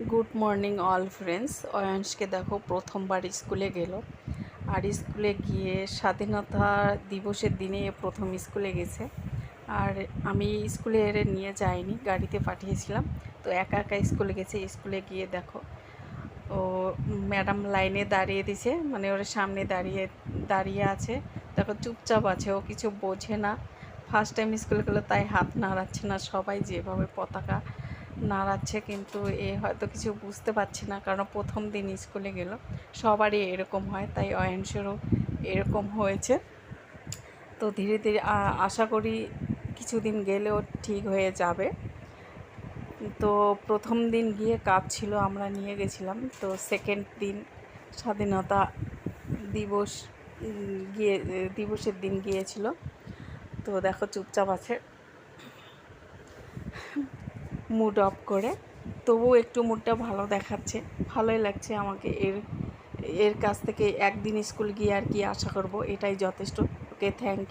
Good morning all friends. অয়াংশকে দেখো প্রথমবার স্কুলে গেল। আর স্কুলে গিয়ে স্বাধীনতা দিবসের দিনে প্রথম স্কুলে গেছে। আর আমি স্কুলে এরে নিয়ে যাইনি, গাড়িতে পাঠিয়েছিলাম। তো একা একা স্কুলে গেছে। স্কুলে গিয়ে দেখো ও ম্যাডাম লাইনে দাঁড়িয়ে দিছে, মানে ওর সামনে দাঁড়িয়ে দাঁড়িয়ে আছে। দেখো চুপচাপ আছে, ও কিছু বোঝে না। ফার্স্ট টাইম স্কুলে গেলো তাই হাত নাড়াচ্ছে না, সবাই যেভাবে পতাকা নাড়াচ্ছে, কিন্তু এ হয়তো কিছু বুঝতে পারছে না, কারণ প্রথম দিন স্কুলে গেল। সবারই এরকম হয়, তাই অয়নসেরও এরকম হয়েছে। তো ধীরে ধীরে আশা করি কিছুদিন গেলেও ঠিক হয়ে যাবে। তো প্রথম দিন গিয়ে কাজ ছিল, আমরা নিয়ে গেছিলাম। তো সেকেন্ড দিন স্বাধীনতা দিবস দিবসের দিন গিয়েছিল। তো দেখো চুপচাপ আছে, মুড অফ করে। তবুও একটু মুডটা ভালো দেখাচ্ছে, ভালোই লাগছে আমাকে। এর কাছ থেকে একদিন স্কুল গিয়ে আর কি আশা করব, এটাই যথেষ্ট। ওকে, থ্যাংক ইউ।